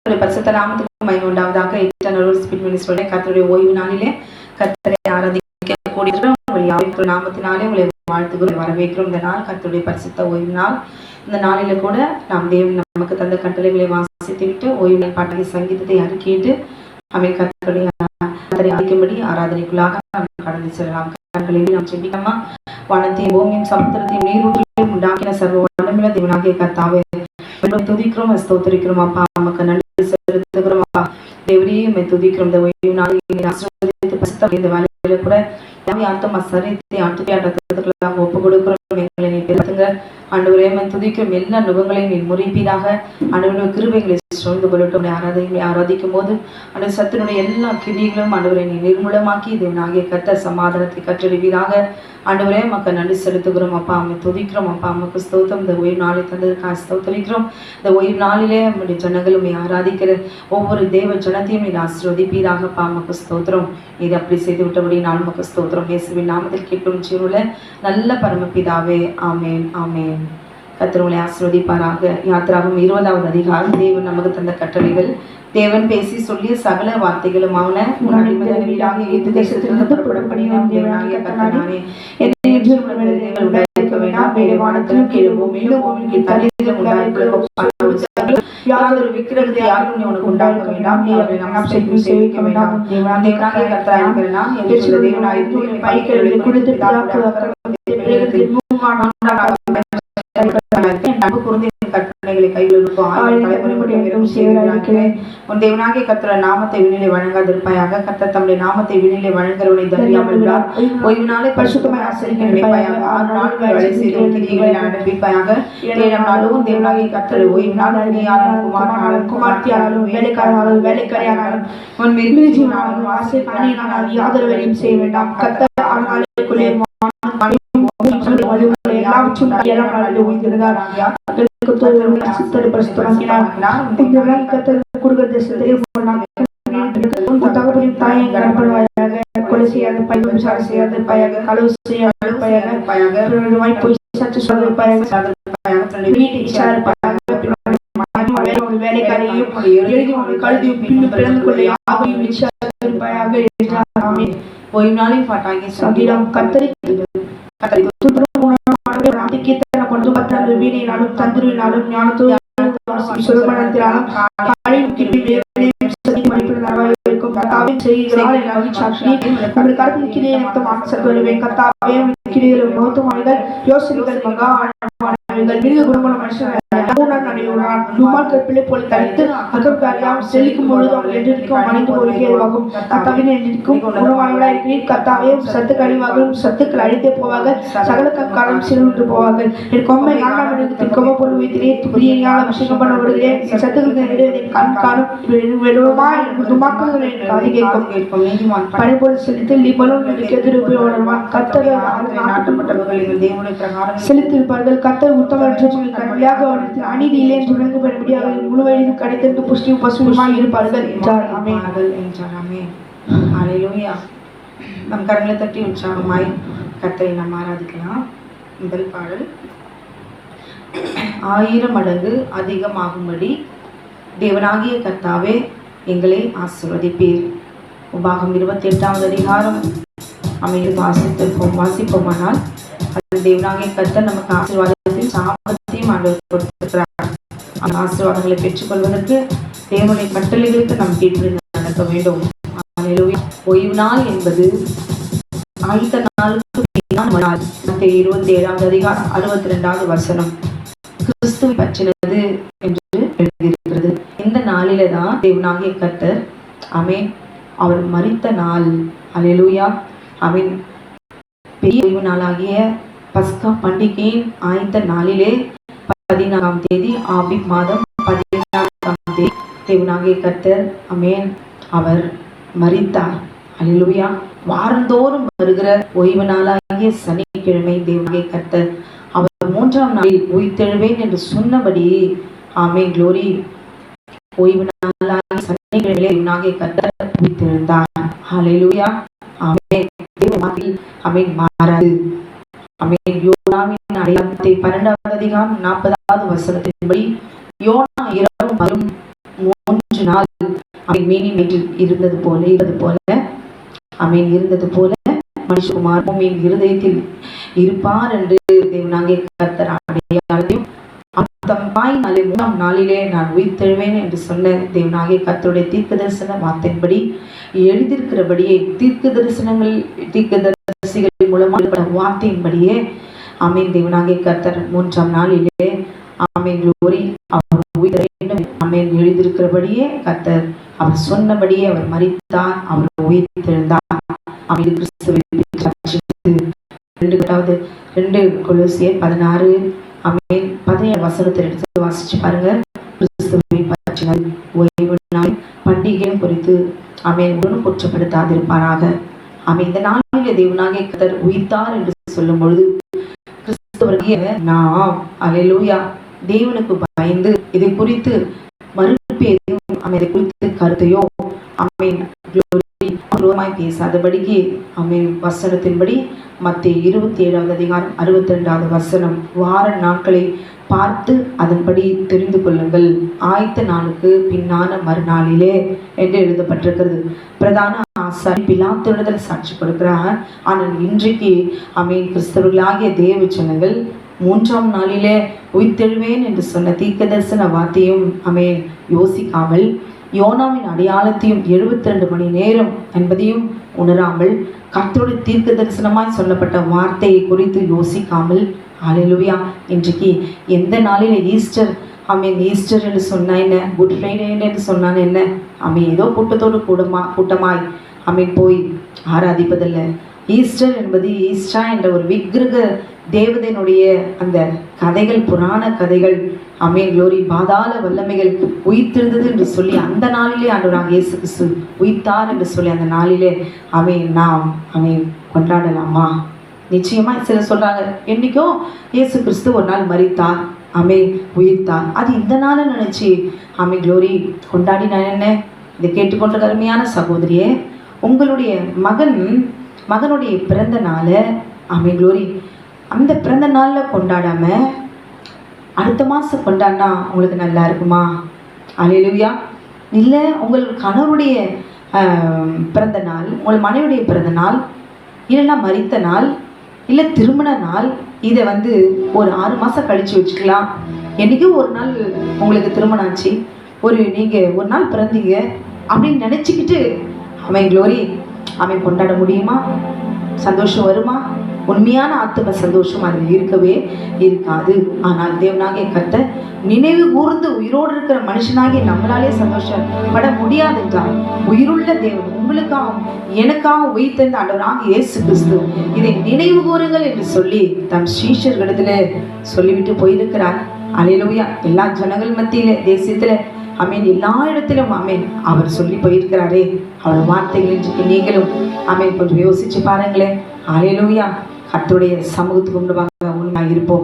பரிசுத்த நாமத்துக்கு மகிமை உண்டாவதாக. இன்டர்னல் ஸ்பீட் மினிஸ்டருடைய கர்த்தருடைய ஓய்வு நாளிலே கர்த்தரை ஆராதிக்க நாமத்தினாலே உங்களை வாழ்த்துகிறோம், வரவேற்கிறோம். இந்த நாள் கர்த்தருடைய பரிசுத்த ஓய்வு நாள். இந்த நாளில கூட நாம் தேவன் நமக்கு தந்த கட்டளைகளை வாசித்து விட்டு ஓய்வு பாட்டை சங்கீதத்தை அறிக்கையிட்டு அவன் கர்த்தருடைய அழைக்கும்படி ஆராதனைக்குள்ளாக நாம் கடந்து செல்லலாம். நாம் செபிக்கமா. வானத்தையும் பூமியும் சமுத்திரத்தையும் நீரூற்றையும் உண்டாக்கின சர்வ வல்லமையுள்ள தேவனாகிய கர்த்தாவே துதிக்கிறோம், ஸ்தோத்திரிக்கிறோம் அப்பா. நமக்கு நன்றி செலுத்துகிறோம் அப்பா. தேவரையும் துதிக்கிறோம். இந்த ஓய்வு நாளில் ஆசீர்வதித்து பரிசுத்த இந்த வேலையில கூட ஆத்மா சரீரத்தை ஆட்டுக்கையாட்டத்துக்கெல்லாம் ஒப்பு கொடுக்கிறோம். எங்களை நீ பெருத்துங்க ஆண்டவரே. துதிக்கிறோம். எல்லா நுகங்களையும் நீ முறிப்பீராக. ஆண்டவருடைய கிருபைகளை சூழ்ந்து கொள்ளட்டும். ஆராதிக்கும் போது அந்த சத்தினுடைய எல்லா கிரியைகளும் ஆண்டவரை நீ நிர்மூலமாக்கி தேவனாகிய கர்த்தர் சமாதானத்தை கற்றறிவீராக. ஆண்டவரே மக்கள் நன்றி செலுத்துகிறோம் அப்பா. அம்மை துதிக்கிறோம் அப்பா. அம்மாக்கு ஸ்தோத்திரம். இந்த ஓய்வு நாளை தந்ததுக்காக ஸ்தோத்திரிக்கிறோம். இந்த ஓய்வு நாளிலே நம்முடைய ஜனங்களும் ஆராதிக்கிற ஒவ்வொரு தேவ ஜனத்தையும் நீ ஆசீர்வதிப்பீராக அப்பா. அம்மாக்கு ஸ்தோத்திரம். இது அப்படி செய்து விட்டபடி நான் நமக்கு ஸ்தோத்திரம். இயேசுவின் நாமத்தில் கேட்கும் ஜீவனுள்ள நல்ல பரமபிதாவே, ஆமேன் ஆமேன். கர்த்தர் உங்களை ஆசீர்வதிப்பாராக. யாத்திராகும் 20வது அதிகாரம். தேவன் நமக்கு தந்த கட்டளைகள். தேவன் பேசி சொல்லிய சகல வார்த்தைகளும் ஆவன வீடாக ஏத்து தேசத்திலிருந்து புறப்படினோம். தேவனாகிய கர்த்தனானே தேவன் உண்டாயிருக்க வேண்டாம். மேலே வானத்திலும் கீழே பூமியிலும் பூமிக்கு தண்ணீரிலும் உண்டாயிருக்க யாதொரு விக்கிரகத்தை யாரும் உனக்கு உண்டாக்க வேண்டாம். நீ அவரை நமஸ்காரம் சேவிக்க வேண்டாம். தேவனாகிய கர்த்தராகிய நான் என்ற தேவனாயிருந்து பைகளை கொடுத்து கட்டளைகளை கையில் உன் தேவனாகிய கர்த்தர் நாமத்தை விண்ணிலே வழங்காதிருப்பாயாக. கர்த்தர் தம்முடைய நாமத்தை விண்ணிலே வழங்குகிறவனை தண்டியாமல் விடார். ஓய்வு நாளை பரிசுத்தமாய் ஆசரிக்க நினைப்பாயாக. 6 நாட்கள் வேலை செய்து கிரியைகளை நடப்பிப்பாயாக. 7ஆம் நாளும் தேவனாகிய கர்த்தர் ஓய்வு நாள். குமாரனாலும் குமார்த்தியானாலும் வேலைக்காரனாலும் வேலைக்காரியானாலும் உன் மிருகஜீவனாலும் ஆசைக்காரனாலும் யாதொரு வேலையும் செய்ய வேண்டாம். கர்த்தர் 6 நாளுக்குள்ளே கொலை செய்யாது, பையன் செய்யாது, களவு செய்யாது, வேலைக்காரையும் கழுதியும் பின்னு பிறந்து கொள்ள யாவையும் ஓய்வு நாளில் பாட்டாகி சங்கீதம் கத்தரி வீணையினாலும் தந்திரினாலும் ஞானத்தோடு சுரமணத்தினாலும் யோசனைகள் மகா செல்லிக்கும் பொழுது அவர்கள் என்றிருக்கும் மனித ஒழுகியவாகும். சத்து கழிவாகவும் சத்துக்கள் அழித்தே போவார்கள். சகல காலம் சிறுவிட்டு போவார்கள். என் கொம்மை கொம்ப பொருள் வைத்திலே துணியால் அபிஷேகம் பண்ண விடுகிறேன். சத்துக்கள் கண் காணும் பணிபொருள் செலுத்தி லிபனும் எதிர்ப்பான் கத்தர் செலுத்திருப்பார்கள். கத்தர் உத்தமர்கள் கண்மையாக அவர்களுக்கு அநீதி இல்லை என்று விளங்கப்படும்படி அவர்கள் முழுவதும் கிடைத்திருந்து புஷ்டியும் பசுமாய் இருப்பார்கள் என்றார். நம் கரங்களை தட்டி உற்சாகமாய் கர்த்தரை நாம் ஆராதிக்கலாம். முதல் பாடல். 1000 மடங்கு அதிகமாகும்படி தேவனாகிய கர்த்தாவே எங்களை ஆசீர்வதிப்பீர். உபாகம் 28வது அதிகாரம் அமைந்து வாசிப்போமானால் தேவனாகிய கர்த்தர் நமக்கு ஆசீர்வாதத்தையும் சாபத்தையும் ஆண்டவர் கொடுத்திருக்கிறார். அந்த ஆசீர்வாதங்களை பெற்றுக்கொள்வதற்கு தேவனுடைய கட்டளைகளுக்கு நாம் கீழ்ப்படிந்து நடக்க வேண்டும். ஓய்வு நாள் என்பது ஆயுத நாளுக்கு 27வது அதிகாரம் 62வது வசனம் கிறிஸ்துவை பற்றினது என்று எழுதியிருக்கிறது. இந்த நாளில தான் தேவனாகிய கர்த்தர் ஆமென் அவர் மரித்த நாள். அல்லேலூயா. ஆமென். பெரிய ஓய்வு நாளாகிய பஸ்கா பண்டிகையின் ஆயத்த நாளிலே 14ஆம் தேதி ஆபிப் மாதம் 14ஆம் தேதி தேவனாகிய கர்த்தர் ஆமென் அவர் மரித்தார். அல்லேலூயா. வாரந்தோறும் வருகிற ஓய்வு நாளாகிய சனிக்கிழமை தேவனாகிய கர்த்தர் அவர் 3ஆம் நாளில் உயிர்த்தெழுவேன் என்று சொன்னபடி ஆமென் க்ளோரி ஓய்வு நாளாகிய சனிக்கிழமையிலே தேவனாகிய கர்த்தர் உயிர்த்தெழுந்தார். அல்லேலூயா. ஆமென். தேவனாகிய ஆமென் மாறாது. ஆமென். யோனாவின் அடையாளத்தை 12வது அதிகாரம் 40வது வசனத்தின்படி யோனா இரவும் பகலும் 3 மீனின் வயிற்றில் இருந்தது போல இருந்தது போல மனுஷகுமார் பூமியின் இருதயத்தில் இருப்பார் என்று தேவனாகிய கர்த்தர் அடையாளத்தையும் தம் வாயினாலே 3ஆம் நாளிலே நான் உயிர்த்தெழுவேன் என்று சொன்ன தேவனாகிய கர்த்தருடைய தீர்க்க தரிசன வார்த்தையின்படி எழுதியிருக்கிறபடியே தீர்க்கதரிசிகள் மூலமாக வார்த்தையின்படியே ஆமென் தேவனாகிய கர்த்தர் 3ஆம் நாளிலே ஆமென் glory அவர் உயிர் வேண்டும் ஆமென் எழுதியிருக்கிறபடியே கர்த்தர் அவர் சொன்னபடியே அவர் மரித்தார், அவர் உயிர்த்தெழுந்தார். ஆமென். கிறிஸ்துவின் 2 கொலோசியர் 16 ஆமென் 17 வசனத்தை எடுத்து வாசிச்சு பாருங்க. கிறிஸ்துவின் பற்றினால் ஓய்வு நாள் பண்டிகையும் குறித்து ஆமென் ஒன்றும் குற்றப்படுத்தாதிருப்பாராக. ஆமென். இந்த நாளிலே தேவனாகிய கர்த்தர் உயிர்த்தார் என்று சொல்லும் பொழுது கிறிஸ்துவருடைய நாம் அல்லேலூயா தேவனுக்கு பயந்து இதை குறித்து மறுபேரையும் அதை குறித்து கருத்தையோ ஆமென் பேசாதபடிக்கு ஆமென் வசனத்தின்படி மத்தேயு 27வது அதிகாரம் 62வது வசனம் வார நாட்களை பார்த்து அதன்படி தெரிந்து கொள்ளுங்கள், ஆயத்த நாளுக்கு பின்னான மறுநாளிலே என்று எழுதப்பட்டிருக்கிறது. பிரதான ஆசாரி பிலாத்துவிடத்தில் சாட்சி கொடுக்கிறார். ஆனால் இன்றைக்கு ஆமென் கிறிஸ்தவர்களாகிய தேவ ஜனங்கள் 3ஆம் நாளிலே உயிர்த்தெழுவேன் என்று சொன்ன தீர்க்க தரிசன வார்த்தையும் ஆமென் யோசிக்காமல் யோனாவின் அடையாளத்தையும் 72 மணி நேரம் என்பதையும் உணராமல் கர்த்தருடைய தீர்க்க தரிசனமாய் சொல்லப்பட்ட வார்த்தையை குறித்து யோசிக்காமல் ஹல்லேலூயா இன்றைக்கு எந்த நாளில் ஈஸ்டர் ஆமென் ஈஸ்டர் என்று சொன்னா என்ன, குட் ஃப்ரைடே என்று சொன்னான் என்ன, ஆமென் ஏதோ கூட்டத்தோடு கூட்டமாய் ஆமென் போய் ஆராதிப்பதில்ல. ஈஸ்டர் என்பது ஈஸ்டா என்ற ஒரு விக்கிரக தேவதையினுடைய அந்த கதைகள், புராண கதைகள் ஆமென் glory பாதாள வல்லமைகள் உயிர்த்தெழுந்தது என்று சொல்லி அந்த நாளிலே ஆண்டவராகிய இயேசு கிறிஸ்து உயிர்த்தார் என்று சொல்லி அந்த நாளிலே ஆமென் நாம் ஆமென் கொண்டாடலாமா? நிச்சயமா சிலர் சொல்றாங்க என்னைக்கோ இயேசு கிறிஸ்து ஒரு நாள் மரித்தார் ஆமென் உயிர்த்தார், அது இந்த நாளை நினைச்சு ஆமென் glory கொண்டாடினா என்ன? இதை கேட்டுக்கொண்ட அருமையான சகோதரியே, உங்களுடைய மகனுடைய பிறந்த நாளை ஆமென் glory அந்த பிறந்த நாளில் கொண்டாடாம அடுத்த மாதம் கொண்டாடினா உங்களுக்கு நல்லா இருக்குமா? அல்லேலூயா. இல்லை உங்கள் கணவருடைய பிறந்த நாள், உங்கள் மனைவியுடைய பிறந்த நாள், இல்லைன்னா மரித்த நாள், இல்லை திருமண நாள், இதை ஒரு 6 மாதம் கழித்து வச்சுக்கலாம். என்றைக்கும் ஒரு நாள் உங்களுக்கு திருமணம் ஆச்சு, நீங்கள் ஒரு நாள் பிறந்தீங்க அப்படின்னு நினச்சிக்கிட்டு அவன் glory அவன் கொண்டாட முடியுமா? சந்தோஷம் வருமா? உண்மையான ஆத்ம சந்தோஷம் அதில் இருக்கவே இருக்காது. ஆனால் தேவனாகிய கர்த்தர் நினைவு கூர்ந்து உயிரோடு இருக்கிற மனுஷனாகிய நம்மளாலே சந்தோஷப்பட முடியாது என்றால் உயிருள்ள தேவன் உங்களுக்காகவும் எனக்காகவும் உயிர்த்தெழுந்த ஆண்டவராகிய இயேசு கிறிஸ்து இதை நினைவு கூறுங்கள் என்று சொல்லி தம் சீஷர்களிடத்துல சொல்லிவிட்டு போயிருக்கிறார். அல்லேலூயா. எல்லா ஜனங்கள் மத்தியில தேசத்துல ஆமென் எல்லா இடத்திலும் ஆமென் அவர் சொல்லி போயிருக்கிறாரே. அவர் வார்த்தைகள் இன்றைக்கு நீங்களும் ஆமென் கொஞ்சம் யோசிச்சு பாருங்களேன். அல்லேலூயா. கர்த்தருடைய சமூகத்துக்கு முன்பாக உண்மையாக இருப்போம்.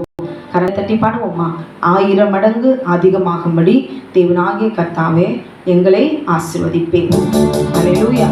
கரை தட்டி பாடுவோமா? 1000 மடங்கு அதிகமாகும்படி தேவனாகிய கர்த்தாவே எங்களை ஆசீர்வதிப்பேன். அல்லேலூயா.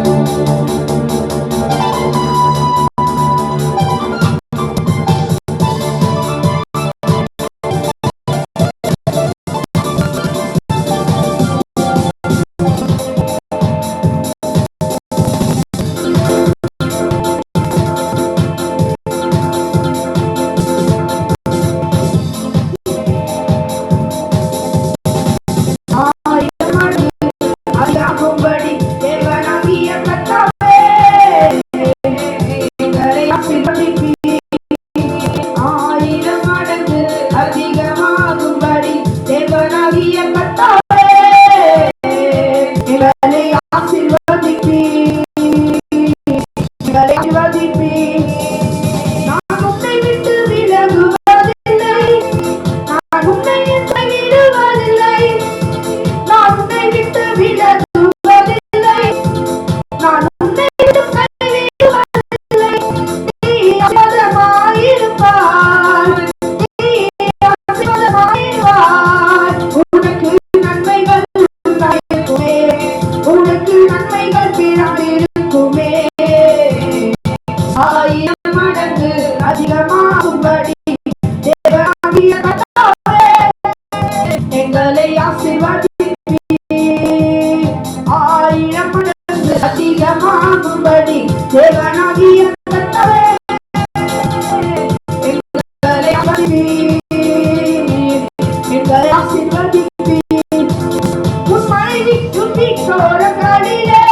மனைவி சுற்றி சோழக்காடிலே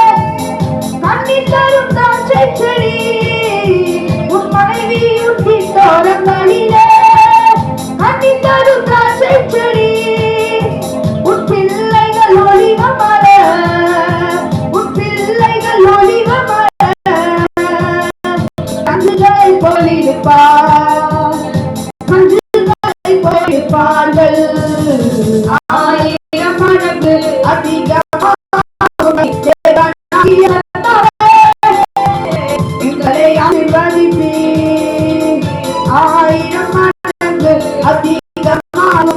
கண்ணீர் தரும் திராட்சை செடி. உன் மனைவி சுற்றி சோழக்காடிலே கண்ணீர் தரும் திராட்சை செடி. உன் பிள்ளைகள் ஒளிவ மரம், உன் பிள்ளைகள் ஒளிவ மரம். கண்ணுகளை போலிருப்பார், கண்ணுகளை போலிருப்பார்கள். ஆயிரம் மடங்கு அதிகமாக எங்களை ஆசீர்வதிப்பீர். ஆயிரம் மடங்கு அதிகமாக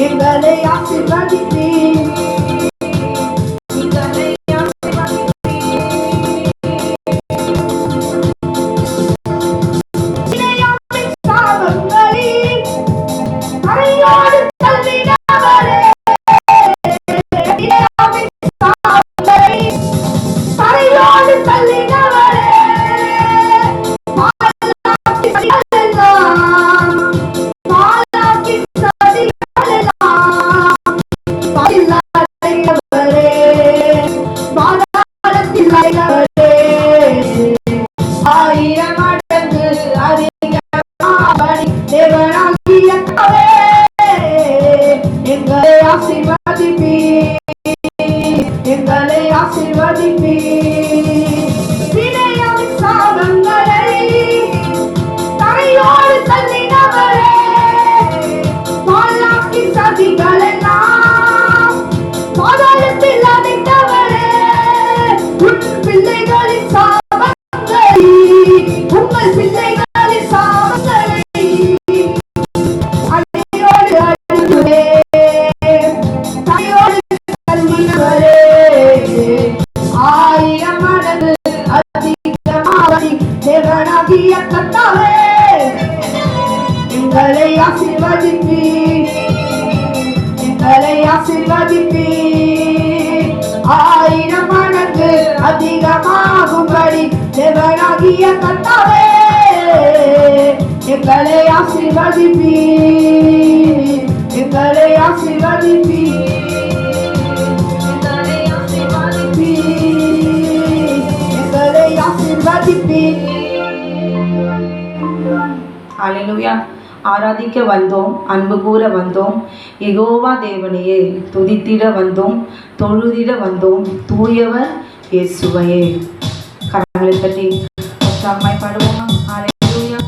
எங்களை ஆசீர்வதிப்பீர். எங்களை ஆசீர்வதிப்பீர். வினயம் சாபங்களை தரையோடு தள்ளினவரே, பாலாக்கி சதிகளெல்லாம் பாதாளத்தில் அடைத்தவரே, உன் பிள்ளைகளின் சாபங்களை, உங்கள் பிள்ளைகளின் சாபங்களை அடியோடு அழுவே, தரையோடு தள்ளினவரே. ஆயிரம் மடங்கு அதிகமாக தேவனாகிய கர்த்தாவே எங்களை ஆசீர்வதிப்பீர். எங்களை ஆசீர்வதிப்பீர். ஆயிரம் மடங்கு அதிகமாகும்படி தேவனாகிய கர்த்தாவே எங்களை ஆசீர்வதிப்பீர். எங்களை ஆசீர்வதிப்பீர். ஹல்லேலூயா. ஆராதிக்க வந்தோம், அன்பு கூற வந்தோம், யெகோவா தேவனையே துதித்திட வந்தோம், தொழுதிட வந்தோம், தூயவர் இயேசுவையே. கரங்களை தட்டி உற்சாகமாய் பாடுவோமா? ஹல்லேலூயா.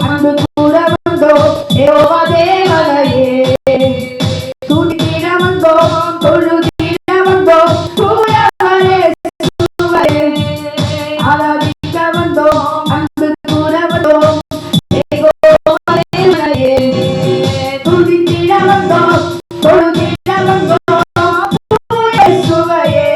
அன்பு கூட வந்தோம், யெகோவா தேவனையே துதித்திட வந்தோம், தொழுதிட வந்தோம், தூயவரே இயேசுவையே. ஆராதிக்க வந்தோம், அன்பு கூட வந்தோம், யெகோவா தேவனையே துதித்திட வந்தோம், தொழுதிட வந்தோம், இயேசுவையே.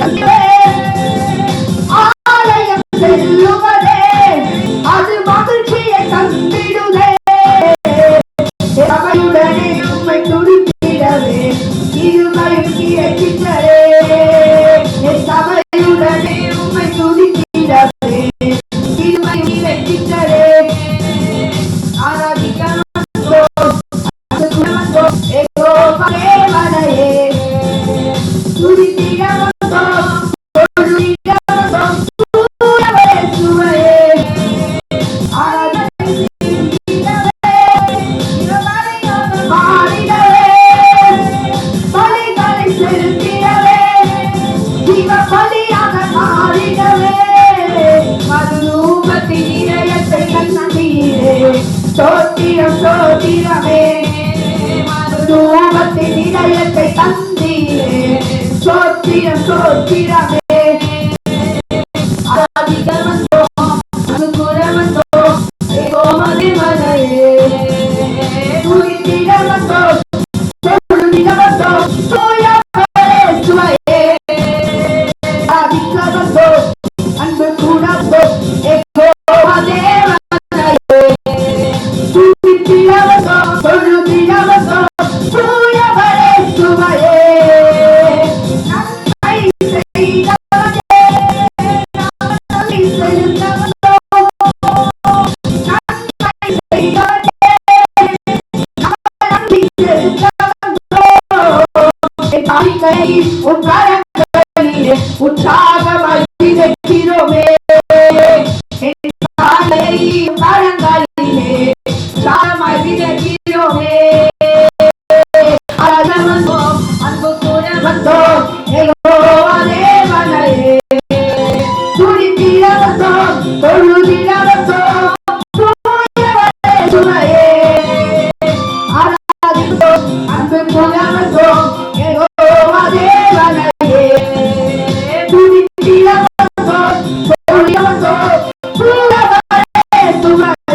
அல்லேலூயா. சோத்திரம் சோத்திரமே ஆராதிக்க வந்தோம் அது கூற வந்தோம் கோமதி மலையே துதித்திட வந்தோம் தொழுதிட வந்தோம் தூயவரே சுவையே ஆராதிக்க வந்தோம் அன்பு கூட வந்தோம் கோமதி மலையே துதித்திட வந்தோம் தொழுதிட வந்தோம் தூயவரே சுவையே உற்சாகமாய் இருக்கிறோமே கரங்களிலே உற்சாகமாய் இருக்கிறோமே வந்தோம் அன்பு கூட வந்தோம் யெகோவாவே மலையே துதித்திட வந்தோம் தொழுதிட வந்தோம் தூயவரே சுவையே ஆராதித்தோம் அன்பு கூட வந்தோம் யெகோவாவே மலையே துதித்திட வந்தோம் தொழுதிட வந்தோம் தூயவரே சுவையே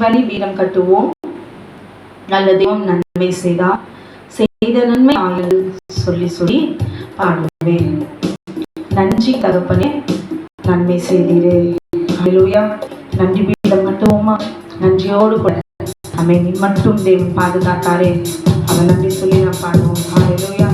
பலி பீடம் கட்டுவோம். நல்ல தெய்வம் நன்மை செய்தார், செய்த நன்மை ஆயுள் சொல்லி சொல்லி பாடுவேன். நன்றி தகப்பனே, நன்மை செய்தீரே. ஹல்லேலூயா. நன்றி பீடம் கட்டுவோமா? நன்றியோடு கூட நம்மை நீ மட்டும் தேவன் பாதுகாத்தாரே, அவன் நன்றி சொல்லி நாம் பாடுவோம். ஹல்லேலூயா.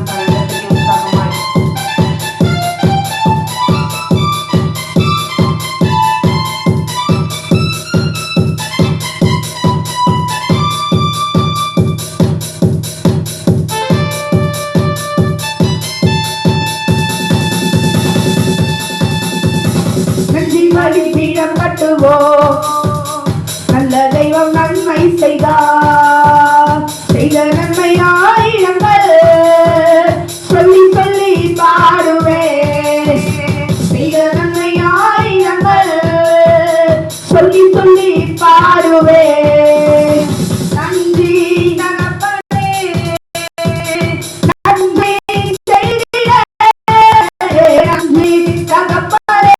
பலிபீடம் கட்டுவோம். நல்ல தெய்வம் நன்மை செய்தார், செய்த நன்மை ஆயிரங்கள் சொல்லி சொல்லி பாடுவேன். செய்த நன்மை ஆயிரங்கள் சொல்லி சொல்லி பாடுவேன். நன்றி தகப்பனே, நன்றி செய்திட நன்றி தகப்பனே.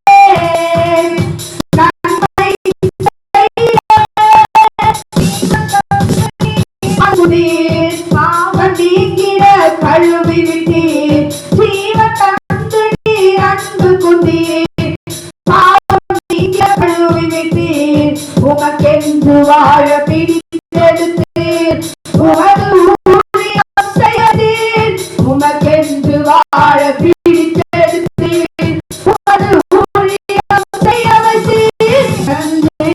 வாழ பிடித்தெடுத்தீர், உமது ஊழியம் செய்தீர். உமக்கென்று வாழ பிடித்தெடுத்தீர், உமது ஊழியம் செய்ய வைத்தீர். நன்றி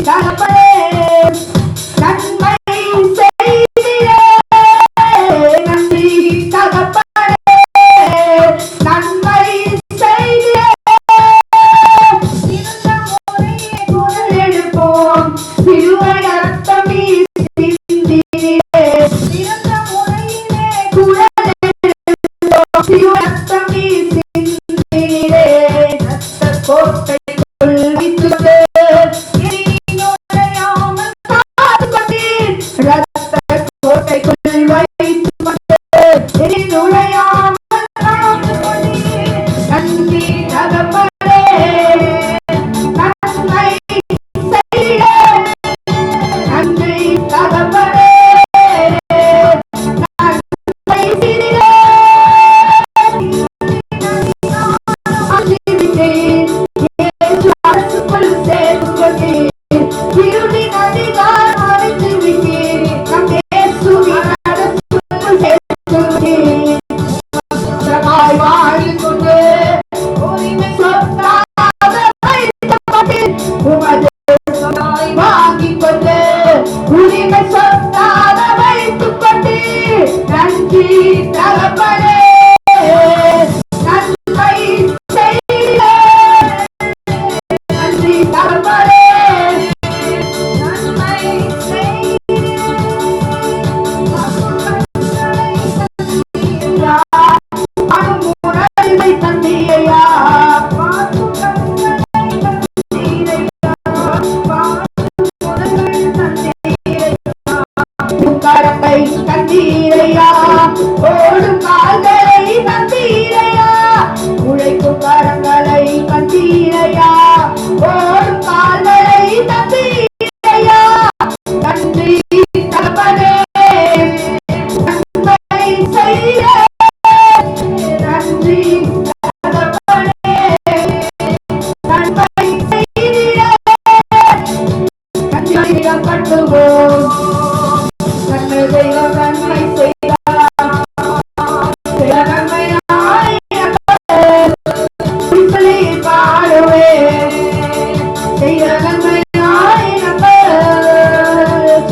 தகப்பனே, நன்மை செய்தீரே. நன்றி தகப்பனே, நன்மை செய்தீரே. இந்த முறையை குரல் எடுப்போம், சிலுவை ரத்தம் சிந்தினீரே. சிறந்த முறையிலே குரல் எடுப்போம், சிலுவை ரத்தம் சிந்தினீரே. ரத்த கோட்டைக்குள் வைத்துக்கொண்டு நுழையாமல் காத்துக்கொண்டீர். ரத்த கோட்டைக்குள் வைத்துக்கொண்டு நுழையாமல் காத்துக்கொண்டீர். நன்றி தகப்பனே, நன்மை செய்தீரே. நன்றி தகப்பனே, தந்தீரையா, ஓடும் கால்களை தந்தீரையா, உழைக்கும் கரங்களை தந்தீரையா, ஓடும் கால்களை தந்தீரையா. நன்றி தகப்பனே, நன்மை செய்ய நன்றி தகப்பனே, நன்மை செய்ய நன்றி கட்டுவோம். தெய்வம் நன்மை செய்தார், சொல்லி பாடுவே,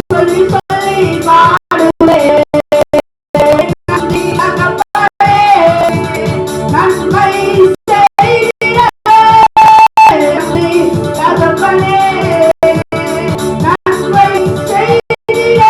சொல்லி சொல்லி பாடுவே. நன்றி தகப்பனே, நன்மை செய்த நன்றி தகப்பனே, நன்மை செய்த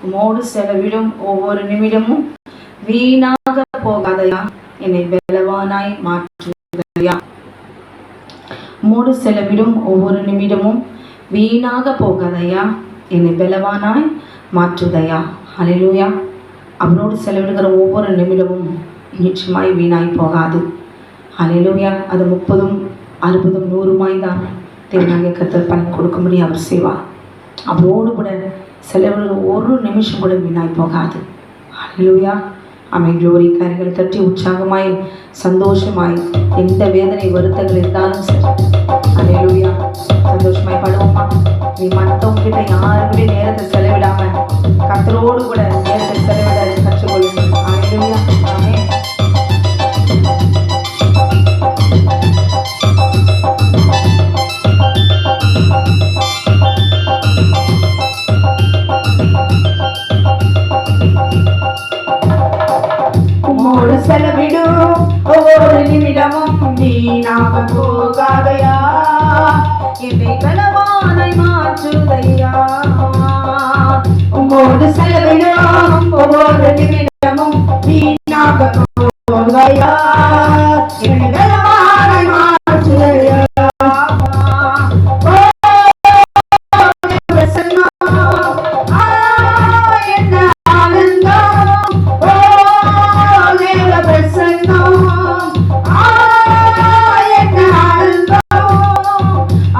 உம்மோடு செலவிடும் ஒவ்வொரு நிமிடமும் வீணாக போகாதையா, என்னை பலவானாய் மாற்றுதையா. உம்மோடு செலவிடும் ஒவ்வொரு நிமிடமும் வீணாக போகாதையா, என்னை பலவானாய் மாற்றுதையா. ஹல்லேலூயா. அவரோடு செலவிடுகிற ஒவ்வொரு நிமிடமும் நிச்சயமாய் வீணாய் போகாது. ஹல்லேலூயா. அது 30, 60, 100 தான் தேவனாகிய கர்த்தர் பலன் கொடுக்கும்படி அவர் செய்வார். அவரோடு கூட செலவிடுகிற ஒரு நிமிஷம் கூட வீணாய் போகாது. ஹல்லேலூயா. ஆமென். க்ளோரி. கரங்களை தட்டி உற்சாகமாய் சந்தோஷமாய் எந்த வேதனை வருத்தங்கள் இருந்தாலும் சரி, ஹல்லேலூயா, சந்தோஷமாய் பாடுவோமா. நீ மற்றவங்க கிட்ட யாருக்குமே நேரத்தை செலவிடாம கர்த்தரோடு கூட நேரத்தை செலவிட கற்றுக்கொள்ளுங்க. ஹல்லேலூயா. ஆமென். உம்மோடு செலவிடும் ஒவ்வொரு நிமிடமும் வீணாக போகாதையா, என்னை பலவானாய் மாற்றுதையா. உம்மோடு செலவிடும் ஒவ்வொரு நிமிடமும் வீணாக போகாதையா, என்னை பலவானாய் மாற்றுதையா.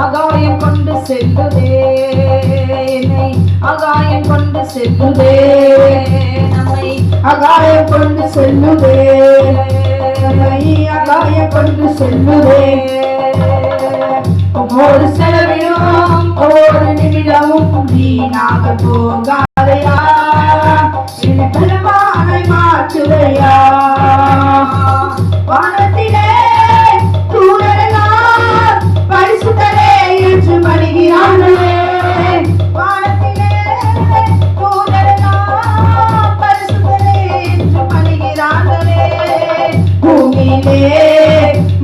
அகாயம் கொண்டு செல்லுதே, நம்மை அகாயம் கொண்டு செல்லுதே, நம்மை அகாயம் கொண்டு செல்லுதே. ஒவ்வொரு செலவிலும் ஒவ்வொரு நிமிடமும் வீணாக போகாதையா, என்னை பலவானாய் மாற்றுதையா. வானத்திலே தூதரெல்லாம் பரிசுத்தரே என்று பணிகிறார்களே,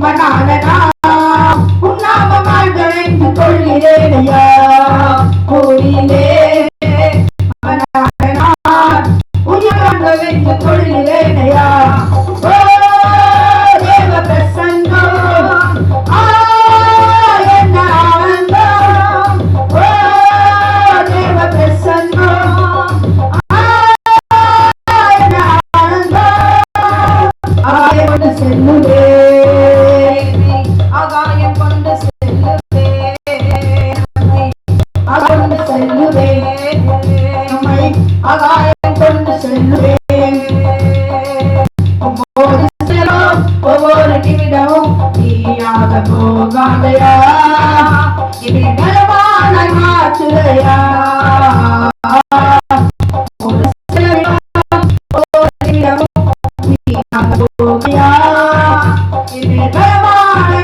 மனாலனா உன்னாமமாய் கரைந்து கொள்கிறேனையா, கோயிலே மனாலனா உயர்ந்து கொள்கிறேனையா.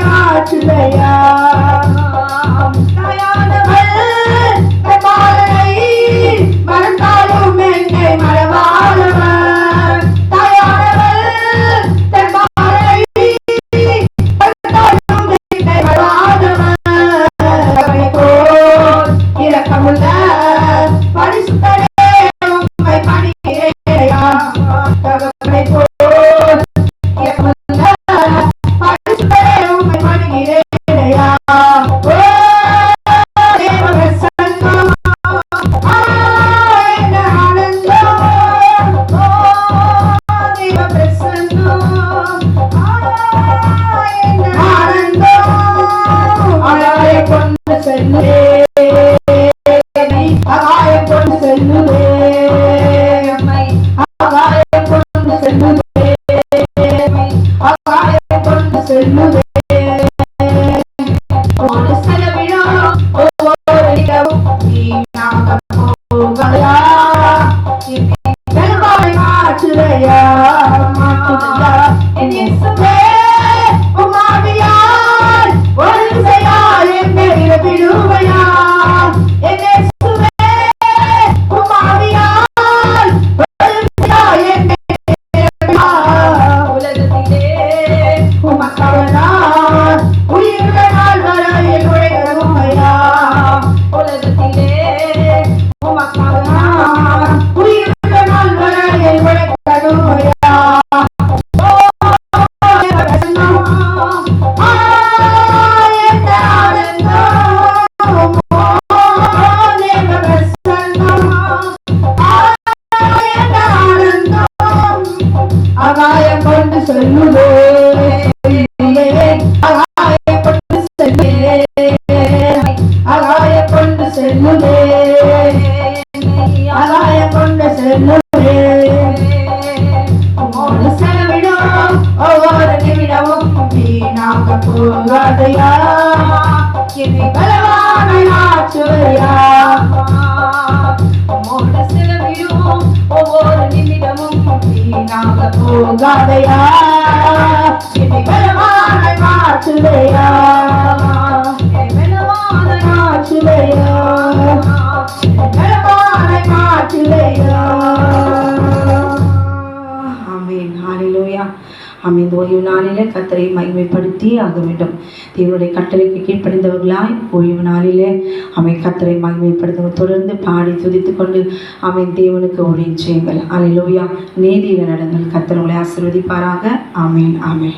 மாற்றுதையா மறந்தாலும் என்னை மறவாதவர் இரக்கமுள்ள பரிசுத்தரே உம்மை பணிகிறேயா தகப்பனை போல் இரக்கமுள்ள பரிசுத்தரே உம்மை பணிகிறேயா ஓ தேவ பிரசன்னம் என்ன ஆனந்தம் ஓ தேவ பிரசன்னம் என்ன ஆனந்தம் ஆளாய கொண்டு செல்லே ஆகாயம் கொண்டு செல்லுவே ஆகாயம் கொண்டு செல்லுவே ஆகாயம் கொண்டு செல்லுவே ஒரு செலவிடம் ஒவ்வொரு இடமும் வீணாக போகலையா பெருமாளை மாற்றுதையா மாற்றுதையா என் இயேசுவே உம் ஆவியால் ஒரு விசையா என்னை விடுவையா என் ஆகாயம் கொண்டு செல்லுவே ஆகாயம் கொண்டு செல்லுவே ஆகாயம் கொண்டு செல்லுவே ஆகாயம் கொண்டு செல்லுவே ஒரு செலவிடம் ஒவ்வொரு நிமிடமும் வீணாக போகாதையா என்னை பலவான ஆற்றுவையா ஒரு செலவிடம் ஒவ்வொரு நிமிடமும் வீணாக போகாதையா என்னை பலவான மாற்றுதையா பலவான மாற்றுதையா பலவான மாற்றுதையா. ஆமென். ஹல்லேலூயா. ஆமென். ஓய்வு நாளிலே கர்த்தரை மகிமைப்படுத்தி ஆக வேண்டும். தேவனுடைய கட்டளைக்கு கீழ்ப்படிந்தவர்களாய் ஓய்வு நாளிலே ஆமென் கர்த்தரை மகிமைப்படுத்த தொடர்ந்து பாடி துதித்துக் கொண்டு ஆமென் தேவனுக்கு ஊழியம் செய்யுங்கள். ஹல்லேலூயா. நீதியில நடங்கள். கர்த்தர் உங்களை ஆசீர்வதிப்பாராக. ஆமென். ஆமென்.